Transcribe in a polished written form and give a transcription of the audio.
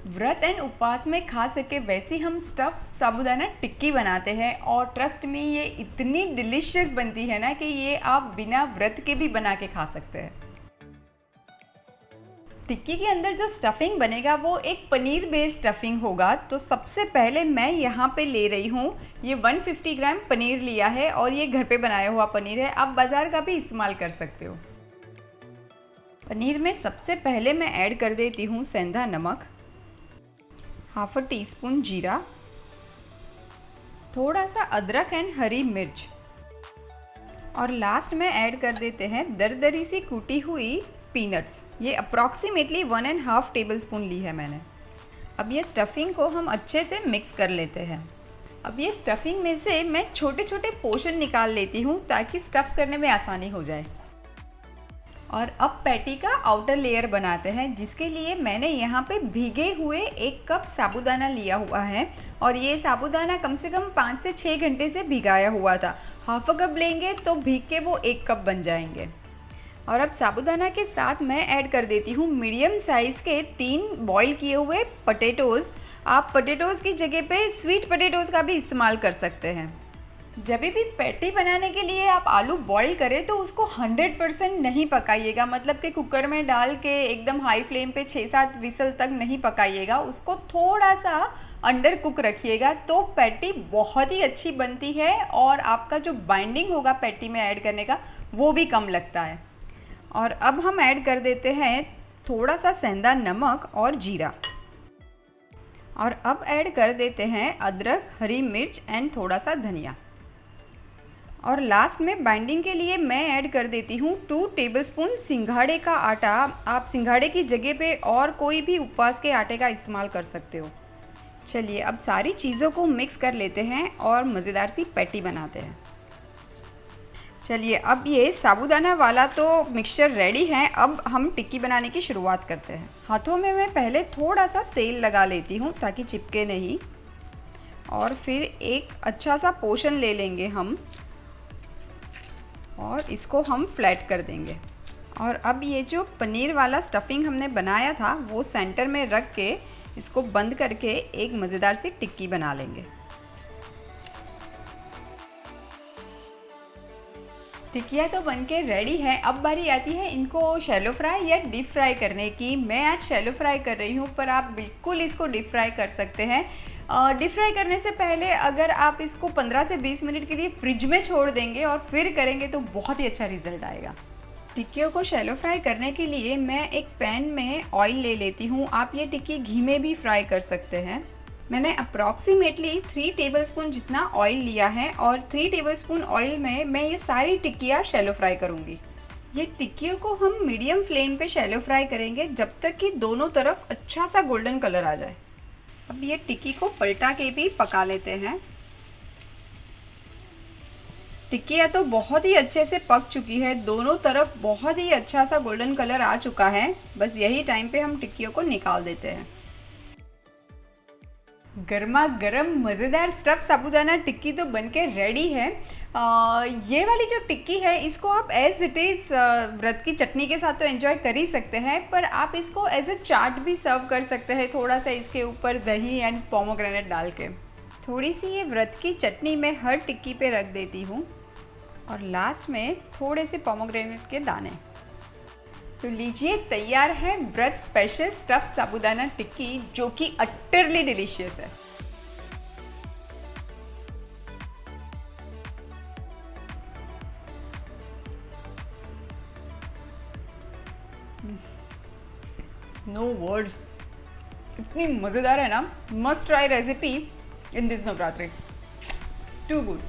व्रत एंड उपवास में खा सके वैसी हम स्टफ साबूदाना टिक्की बनाते हैं और ट्रस्ट में ये इतनी डिलीशियस बनती है ना कि ये आप बिना व्रत के भी बना के खा सकते हैं। टिक्की के अंदर जो स्टफिंग बनेगा वो एक पनीर बेस्ड स्टफिंग होगा। तो सबसे पहले मैं यहाँ पे ले रही हूँ ये 150 ग्राम पनीर लिया है और ये घर पे बनाया हुआ पनीर है, आप बाज़ार का भी इस्तेमाल कर सकते हो। पनीर में सबसे पहले मैं ऐड कर देती हूँ सेंधा नमक, हाफ टी स्पून जीरा, थोड़ा सा अदरक एंड हरी मिर्च और लास्ट में ऐड कर देते हैं दरदरी सी कूटी हुई पीनट्स। ये अप्रॉक्सीमेटली 1.5 टेबलस्पून ली है मैंने। अब ये स्टफिंग को हम अच्छे से मिक्स कर लेते हैं। अब ये स्टफिंग में से मैं छोटे छोटे पोर्शन निकाल लेती हूँ ताकि स्टफ़ करने में आसानी हो जाए। और अब पैटी का आउटर लेयर बनाते हैं, जिसके लिए मैंने यहाँ पे भीगे हुए 1 कप साबूदाना लिया हुआ है और ये साबूदाना कम से कम 5 से 6 घंटे से भिगाया हुआ था। हाफ अ कप लेंगे तो भीग के वो 1 कप बन जाएंगे। और अब साबूदाना के साथ मैं ऐड कर देती हूँ मीडियम साइज़ के 3 बॉईल किए हुए पटेटोज़। आप पटेटोज़ की जगह पे स्वीट पटेटोज़ का भी इस्तेमाल कर सकते हैं। जब भी पैटी बनाने के लिए आप आलू बॉईल करें तो उसको 100% नहीं पकाइएगा, मतलब कि कुकर में डाल के एकदम हाई फ्लेम पे 6-7 विसल तक नहीं पकाइएगा, उसको थोड़ा सा अंडर कुक रखिएगा तो पैटी बहुत ही अच्छी बनती है और आपका जो बाइंडिंग होगा पैटी में ऐड करने का वो भी कम लगता है। और अब हम ऐड कर देते हैं थोड़ा सा सेंधा नमक और जीरा और अब ऐड कर देते हैं अदरक, हरी मिर्च एंड थोड़ा सा धनिया। और लास्ट में बाइंडिंग के लिए मैं ऐड कर देती हूँ 2 टेबलस्पून सिंघाड़े का आटा। आप सिंघाड़े की जगह पे और कोई भी उपवास के आटे का इस्तेमाल कर सकते हो। चलिए अब सारी चीज़ों को मिक्स कर लेते हैं और मज़ेदार सी पैटी बनाते हैं। चलिए अब ये साबूदाना वाला तो मिक्सचर रेडी है, अब हम टिक्की बनाने की शुरुआत करते हैं। हाथों में मैं पहले थोड़ा सा तेल लगा लेती हूँ ताकि चिपके नहीं, और फिर एक अच्छा सा पोर्शन ले लेंगे हम और इसको हम फ्लैट कर देंगे। और अब ये जो पनीर वाला स्टफिंग हमने बनाया था वो सेंटर में रख के इसको बंद करके एक मज़ेदार सी टिक्की बना लेंगे। टिक्कियाँ तो बनके रेडी हैं। अब बारी आती है इनको शैलो फ्राई या डीप फ्राई करने की। मैं आज शैलो फ्राई कर रही हूँ, पर आप बिल्कुल इसको डीप फ्राई कर सकते हैं। डीप फ्राई करने से पहले अगर आप इसको 15 से 20 मिनट के लिए फ्रिज में छोड़ देंगे और फिर करेंगे तो बहुत ही अच्छा रिजल्ट आएगा। टिक्कियों को शैलो फ्राई करने के लिए मैं एक पैन में ऑयल ले लेती हूँ। आप ये टिक्की घी में भी फ्राई कर सकते हैं। मैंने अप्रॉक्सीमेटली 3 टेबलस्पून जितना ऑयल लिया है और 3 टेबलस्पून ऑयल में मैं ये सारी टिक्कियाँ शैलो फ्राई करूँगी। ये टिक्कियों को हम मीडियम फ्लेम पे शैलो फ्राई करेंगे जब तक कि दोनों तरफ अच्छा सा गोल्डन कलर आ जाए। अब ये टिक्की को पलटा के भी पका लेते हैं। टिक्कियाँ तो बहुत ही अच्छे से पक चुकी है, दोनों तरफ बहुत ही अच्छा सा गोल्डन कलर आ चुका है। बस यही टाइम पे हम टिक्कियों को निकाल देते हैं। गर्मा गर्म मज़ेदार स्टफ़ साबूदाना टिक्की तो बनके रेडी है। ये वाली जो टिक्की है इसको आप एज़ इट इज़ व्रत की चटनी के साथ तो एंजॉय कर ही सकते हैं, पर आप इसको एज ए चाट भी सर्व कर सकते हैं, थोड़ा सा इसके ऊपर दही एंड पोमोग्रेनेट डाल के। थोड़ी सी ये व्रत की चटनी मैं हर टिक्की पे रख देती हूँ और लास्ट में थोड़े से पोमोग्रेनेट के दाने। तो लीजिए तैयार है व्रत स्पेशल स्टफ़ साबूदाना टिक्की, जो कि अटरली डिलीशियस है। नो वर्ड्स, इतनी मज़ेदार है ना। Must try recipe in this Navratri, too good.